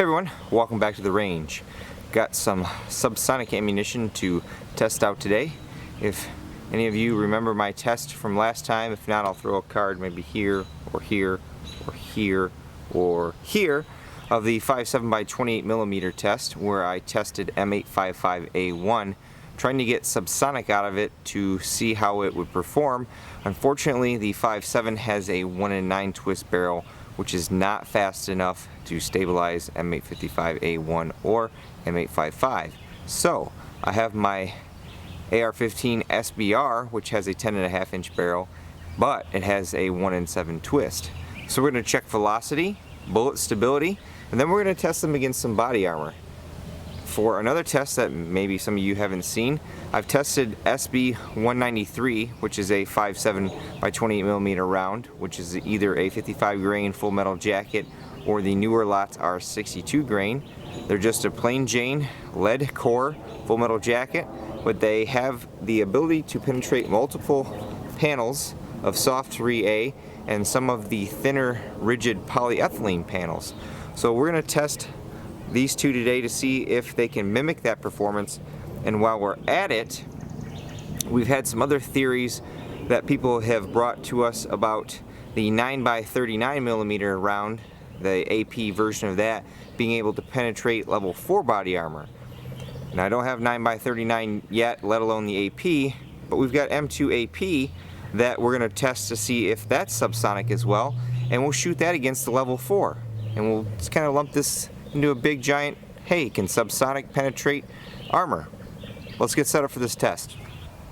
Hey everyone, welcome back to the range. Got some subsonic ammunition to test out today. If any of you remember my test from last time, if not, I'll throw a card maybe here or here or here or here of the 5.7 by 28 millimeter test where I tested M855A1, trying to get subsonic out of it to see how it would perform. Unfortunately, the 5.7 has a 1 in 9 twist barrel, which is not fast enough to stabilize M855A1 or M855. So I have my AR-15 SBR, which has a 10.5 inch barrel, but it has a 1 in 7 twist. So we're going to check velocity, bullet stability, and then we're going to test them against some body armor. For another test that maybe some of you haven't seen, I've tested SB193, which is a 5.7 by 28 millimeter round, which is either a 55 grain full metal jacket or the newer lots are 62 grain. They're just a plain Jane lead core full metal jacket, but they have the ability to penetrate multiple panels of soft 3A and some of the thinner rigid polyethylene panels. So we're going to test these two today to see if they can mimic that performance. And while we're at it, we've had some other theories that people have brought to us about the 9 by 39 millimeter round, the AP version of that, being able to penetrate level 4 body armor. Now I don't have 9 by 39 yet, let alone the AP, but we've got M2 AP that we're going to test to see if that's subsonic as well, and we'll shoot that against the level 4, and we'll just kind of lump this into a big giant, hey, can subsonic penetrate armor? Let's get set up for this test.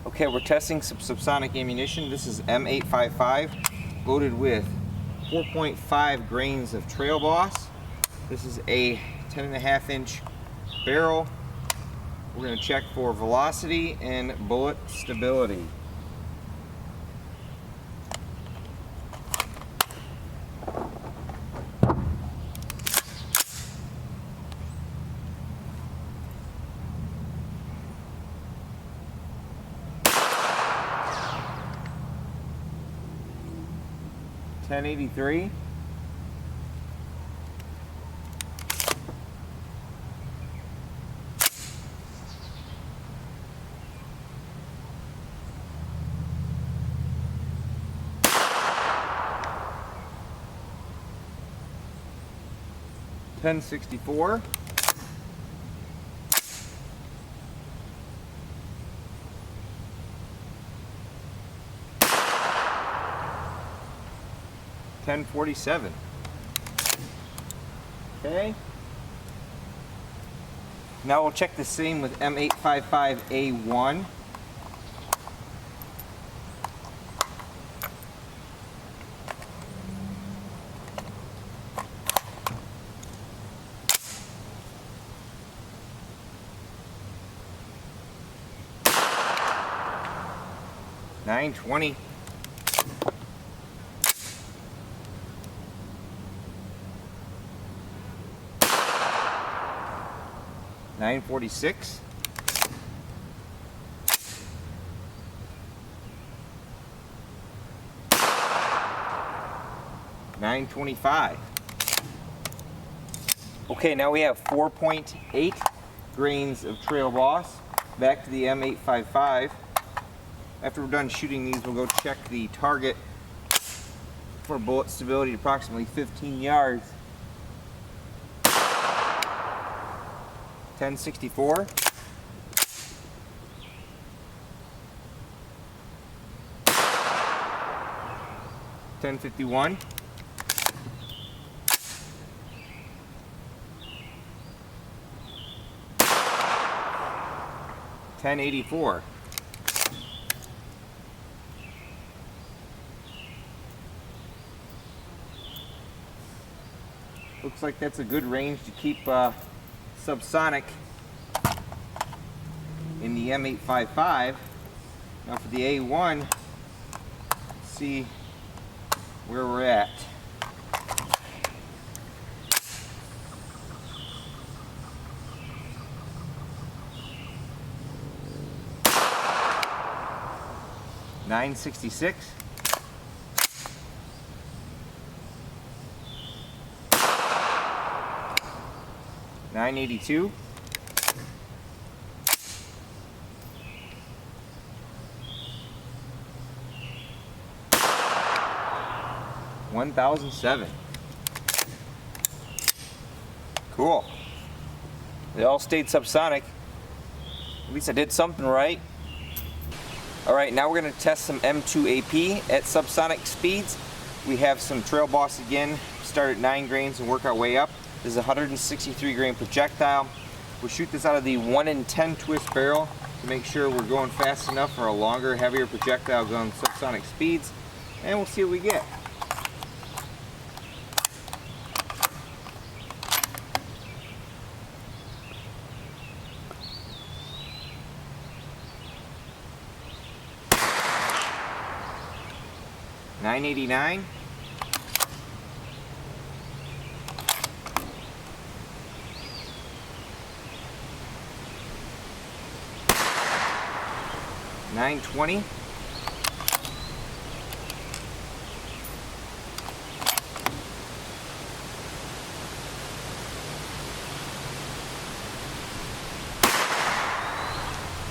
Okay, we're testing some subsonic ammunition. This is M855 loaded with 4.5 grains of Trail Boss. This is a 10.5 inch barrel. We're going to check for velocity and bullet stability. .1083. .1064. .1047. Okay. Now we'll check the same with M855A1. .920. .946. .925. Okay, now we have 4.8 grains of Trail Boss. Back to the M855. After we're done shooting these, we'll go check the target for bullet stability at approximately 15 yards. .1064. .1051. .1084. Looks like that's a good range to keep subsonic in the M855. Now for the A1, let's see where we're at. .966. 982. 1007. Cool. They all stayed subsonic. At least I did something right. Alright, now we're going to test some M2AP at subsonic speeds. We have some Trail Boss again, start at 9 grains and work our way up. This is a 163 grain projectile. We'll shoot this out of the 1 in 10 twist barrel to make sure we're going fast enough for a longer, heavier projectile going subsonic speeds. And we'll see what we get. $9.89. $9.20.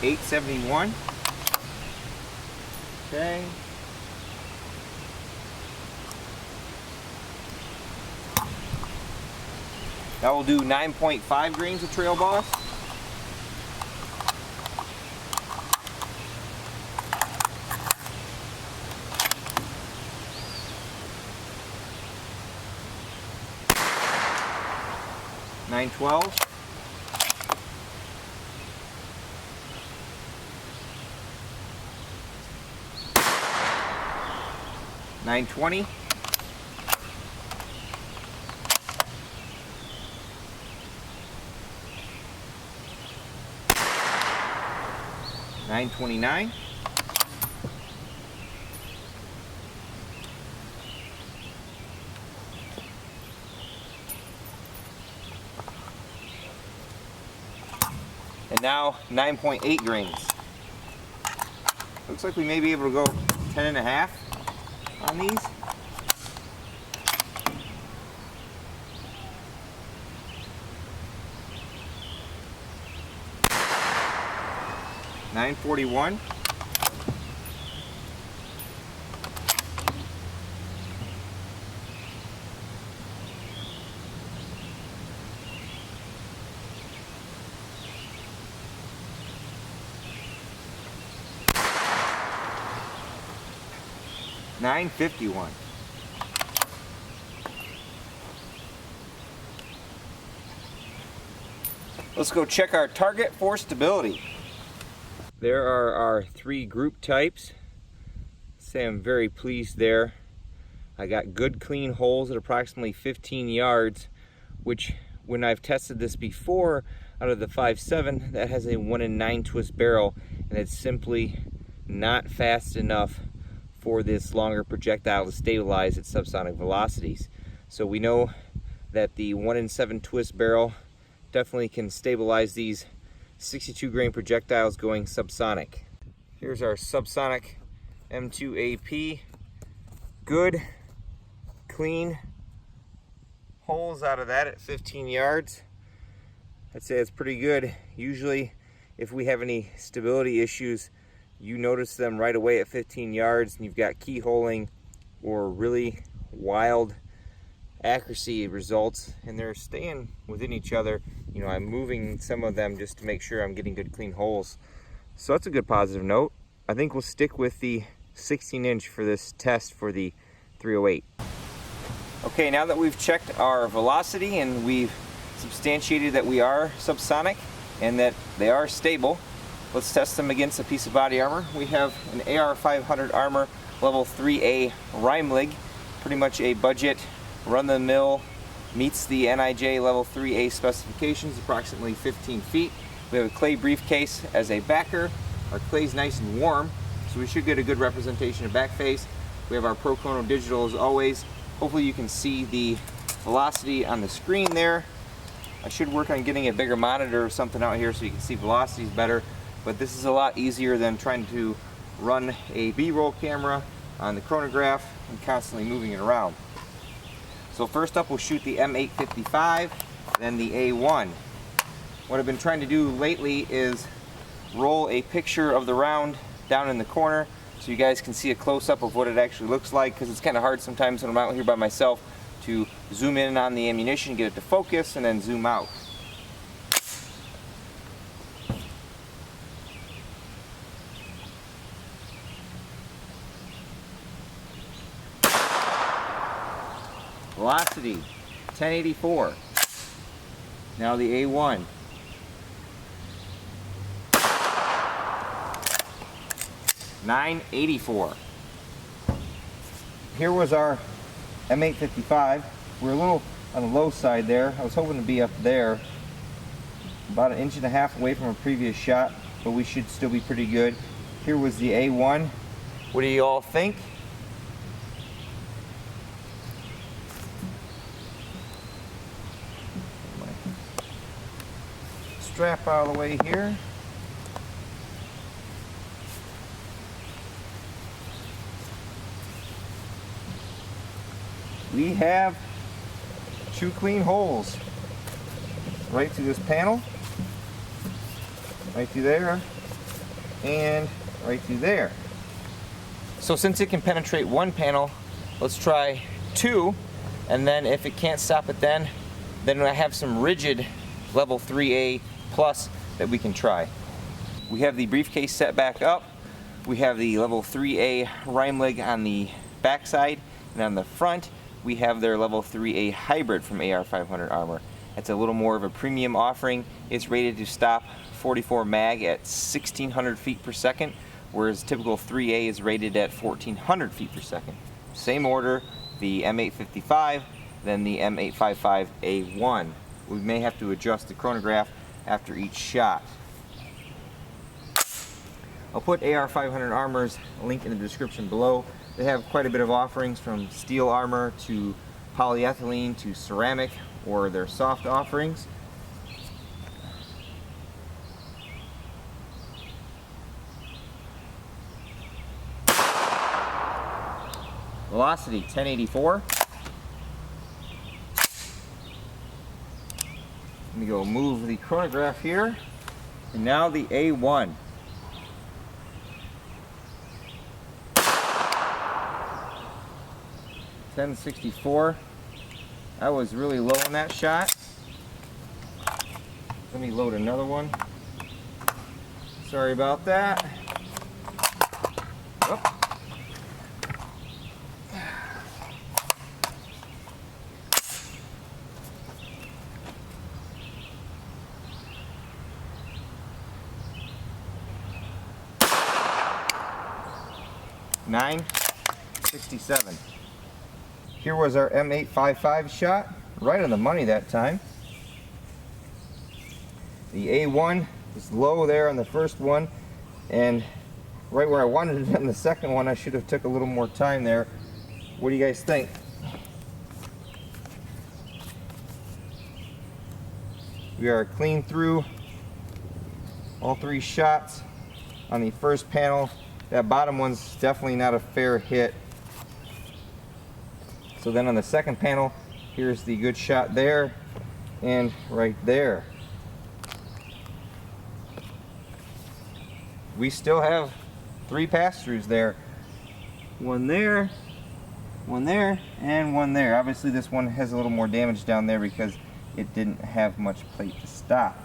$8.71. Okay. That will do 9.5 grains of Trail Boss. $9.12. $9.20. $9.29. And now 9.8 grains. Looks like we may be able to go 10.5 on these. $9.41. $9.51. Let's go check our target for stability. There are our 3 group types. Say I'm very pleased there. I got good clean holes at approximately 15 yards, which when I've tested this before out of the 5.7, that has a 1 in 9 twist barrel, and it's simply not fast enough for this longer projectile to stabilize at subsonic velocities. So we know that the 1 in 7 twist barrel definitely can stabilize these 62 grain projectiles going subsonic. Here's our subsonic M2AP. Good, clean holes out of that at 15 yards. I'd say it's pretty good. Usually, if we have any stability issues, you notice them right away at 15 yards and you've got keyholing or really wild accuracy results, and they're staying within each other. You know, I'm moving some of them just to make sure I'm getting good clean holes. So that's a good positive note. I think we'll stick with the 16-inch for this test for the 308. Okay, now that we've checked our velocity and we've substantiated that we are subsonic and that they are stable, let's test them against a piece of body armor. We have an AR500 armor level 3A R.A.N.G.E, pretty much a budget run-of-the-mill, meets the NIJ level 3A specifications, approximately 15 feet. We have a clay briefcase as a backer. Our clay's nice and warm, so we should get a good representation of back face. We have our Prochrono digital as always. Hopefully you can see the velocity on the screen there. I should work on getting a bigger monitor or something out here so you can see velocities better, but this is a lot easier than trying to run a B-roll camera on the chronograph and constantly moving it around. So first up we'll shoot the M855, then the A1. What I've been trying to do lately is roll a picture of the round down in the corner so you guys can see a close-up of what it actually looks like, because it's kind of hard sometimes when I'm out here by myself to zoom in on the ammunition, get it to focus, and then zoom out. Velocity, 1084. Now the A1. $9.84. Here was our M855. We're a little on the low side there. I was hoping to be up there, about 1.5 inches away from a previous shot, but we should still be pretty good. Here was the A1. What do you all think? Strap out of the way here. We have 2 clean holes right through this panel, right through there, and right through there. So since it can penetrate 1 panel, let's try 2, and then if it can't stop it then I have some rigid level 3A plus that we can try. We have the briefcase set back up. We have the level 3A R.A.N.G.E on the back side, and on the front we have their level 3A hybrid from AR-500 Armor. It's a little more of a premium offering. It's rated to stop 44 mag at 1600 feet per second, whereas typical 3A is rated at 1400 feet per second. Same order, the M855, then the M855A1. We may have to adjust the chronograph after each shot. I'll put AR-500 Armor's link in the description below. They have quite a bit of offerings, from steel armor to polyethylene to ceramic, or their soft offerings. Velocity 1084. Let me go move the chronograph here. And now the A1. $10.64. I was really low on that shot. Let me load another one. Sorry about that. Oh. $9.67. Here was our M855 shot, right on the money that time. The A1 is low there on the first one, and right where I wanted it on the second one. I should have took a little more time there. What do you guys think? We are clean through all 3 shots on the first panel. That bottom one's definitely not a fair hit. So then on the second panel, here's the good shot there and right there. We still have 3 pass-throughs there. One there, and one there. Obviously this one has a little more damage down there because it didn't have much plate to stop.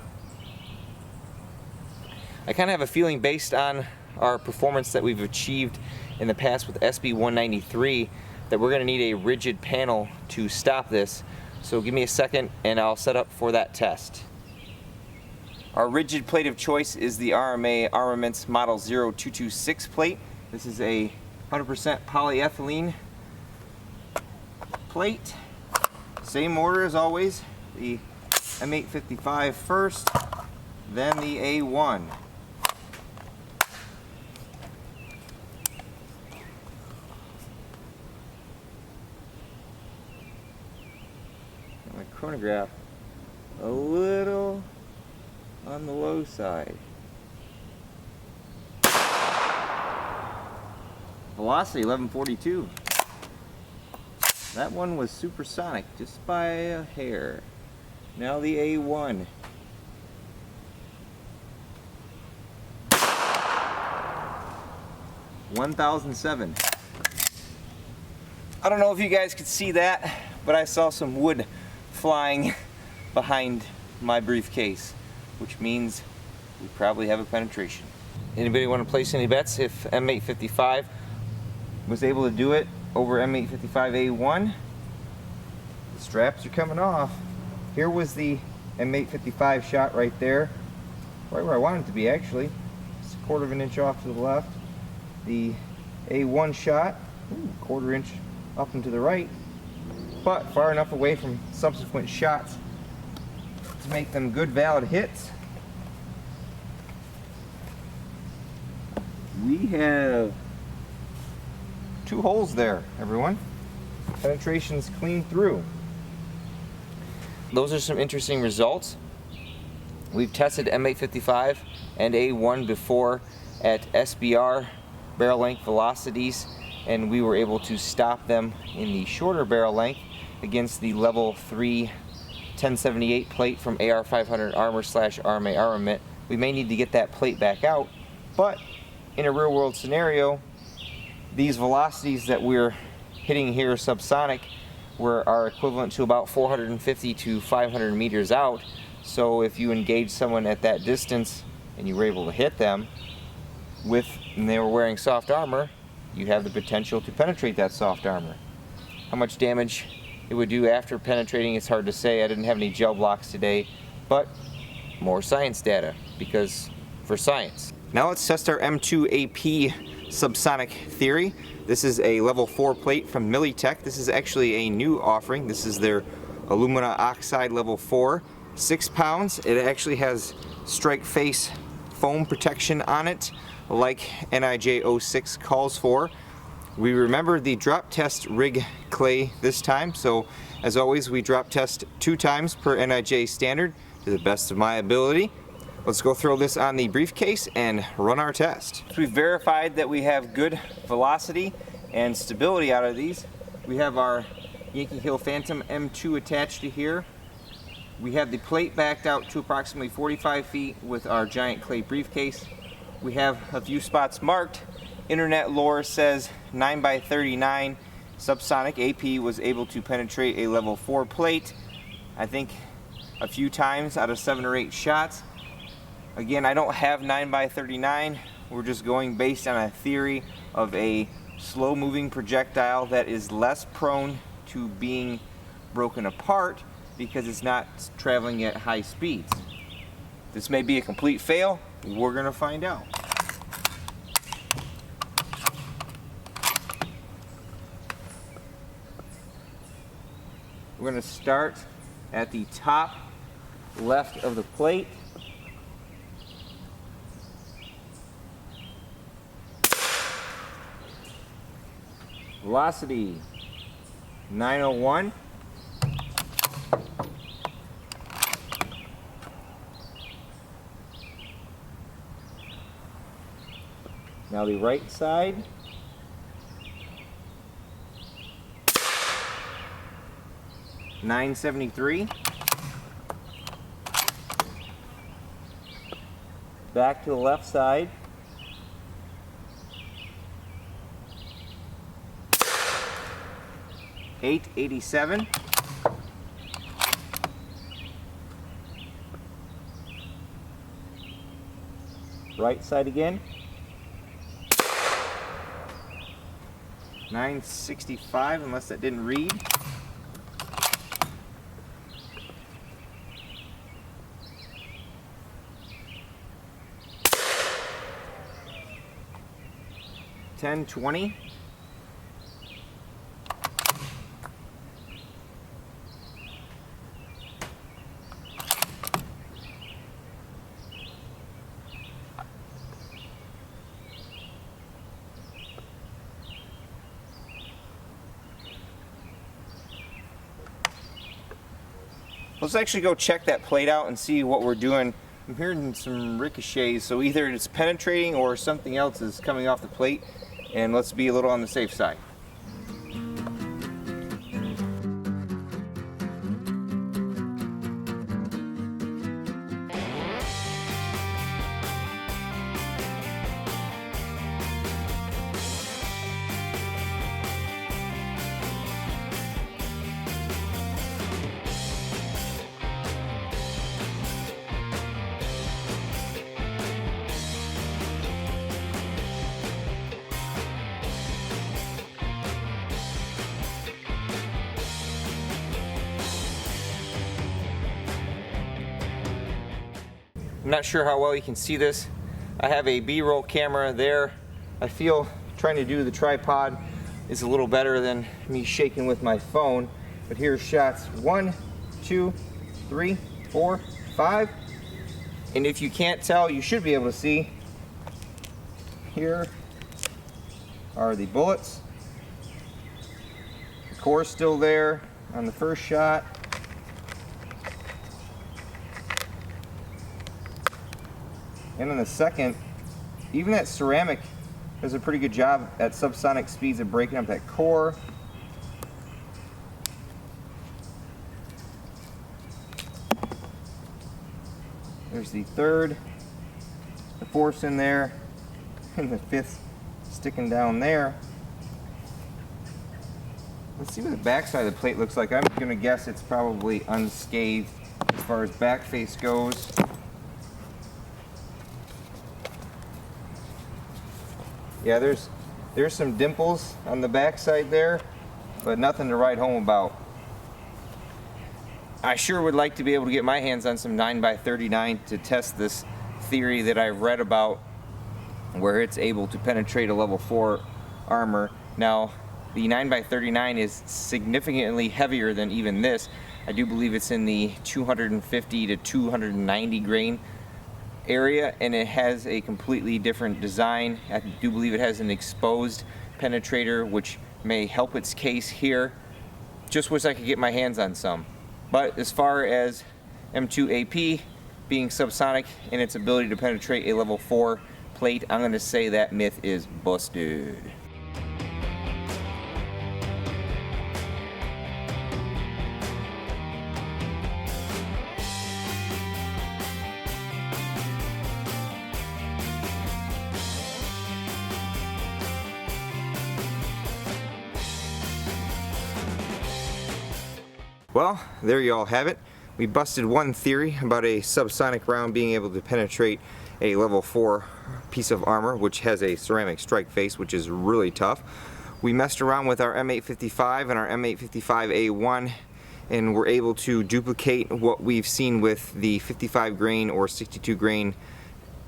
I kind of have a feeling, based on our performance that we've achieved in the past with SB193, that we're going to need a rigid panel to stop this. So give me a second and I'll set up for that test. Our rigid plate of choice is the RMA Armaments Model 0226 plate. This is a 100% polyethylene plate. Same order as always. The M855 first, then the A1. My chronograph a little on the low side. Velocity 1142. That one was supersonic just by a hair. Now the A1. 1007. I don't know if you guys could see that, but I saw some wood flying behind my briefcase, which means we probably have a penetration. Anybody want to place any bets if M855 was able to do it over M855A1? The straps are coming off. Here was the M855 shot right there, right where I wanted it to be actually. It's a 1/4 of an inch off to the left. The A1 shot, 1/4 inch up and to the right, but far enough away from subsequent shots to make them good valid hits. We have 2 holes there, everyone. Penetration's clean through. Those are some interesting results. We've tested M855 and A1 before at SBR barrel length velocities, and we were able to stop them in the shorter barrel length against the level 3 1078 plate from AR500 Armor/RMA armament. We may need to get that plate back out, but in a real world scenario, these velocities that we're hitting here subsonic are equivalent to about 450 to 500 meters out. So if you engage someone at that distance and you were able to hit them and they were wearing soft armor, you have the potential to penetrate that soft armor. How much damage it would do after penetrating is hard to say. I didn't have any gel blocks today, but more science data, because for science. Now let's test our M2AP subsonic theory. This is a level 4 plate from Militech. This is actually a new offering. This is their alumina oxide level 4, 6 pounds. It actually has strike face foam protection on it, like NIJ 06 calls for. We remember the drop test rig clay this time, so as always we drop test 2 times per NIJ standard to the best of my ability. Let's go throw this on the briefcase and run our test. So we've verified that we have good velocity and stability out of these. We have our Yankee Hill Phantom M2 attached to here. We have the plate backed out to approximately 45 feet with our giant clay briefcase. We have a few spots marked. Internet lore says 9x39 subsonic. AP was able to penetrate a level 4 plate, I think a few times out of 7 or 8 shots. Again, I don't have 9x39. We're just going based on a theory of a slow moving projectile that is less prone to being broken apart because it's not traveling at high speeds. This may be a complete fail. We're gonna find out. We're gonna start at the top left of the plate. Velocity 901. Now the right side. $973. Back to the left side. $887. Right side again. $965, unless that didn't read. $1020. Let's actually go check that plate out and see what we're doing. I'm hearing some ricochets, so either it's penetrating or something else is coming off the plate, and let's be a little on the safe side. I'm not sure how well you can see this. I have a B-roll camera there. I feel trying to do the tripod is a little better than me shaking with my phone. But here's shots 1, 2, 3, 4, 5. And if you can't tell, you should be able to see. Here are the bullets. The core's still there on the first shot. And on the second, even that ceramic does a pretty good job at subsonic speeds of breaking up that core. There's the third, the fourth's in there, and the fifth sticking down there. Let's see what the back side of the plate looks like. I'm going to guess it's probably unscathed as far as back face goes. Yeah, there's some dimples on the back side there, but nothing to write home about. I sure would like to be able to get my hands on some 9x39 to test this theory that I've read about where it's able to penetrate a level 4 armor. Now, the 9x39 is significantly heavier than even this. I do believe it's in the 250 to 290 grain area, and it has a completely different design. I do believe it has an exposed penetrator, which may help its case here. Just wish I could get my hands on some. But as far as M2AP being subsonic and its ability to penetrate a level 4 plate, I'm going to say that myth is busted. Well, there you all have it. We busted one theory about a subsonic round being able to penetrate a level 4 piece of armor, which has a ceramic strike face, which is really tough. We messed around with our M855 and our M855A1, and we're able to duplicate what we've seen with the 55 grain or 62 grain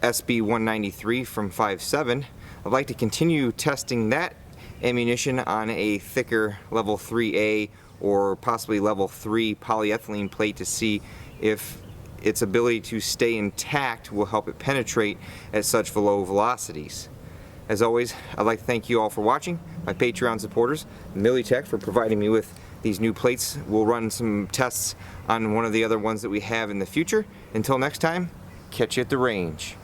SB193 from 5.7. I'd like to continue testing that ammunition on a thicker level 3A or possibly level 3 polyethylene plate to see if its ability to stay intact will help it penetrate at such low velocities. As always, I'd like to thank you all for watching, my Patreon supporters, Militech for providing me with these new plates. We'll run some tests on one of the other ones that we have in the future. Until next time, catch you at the range.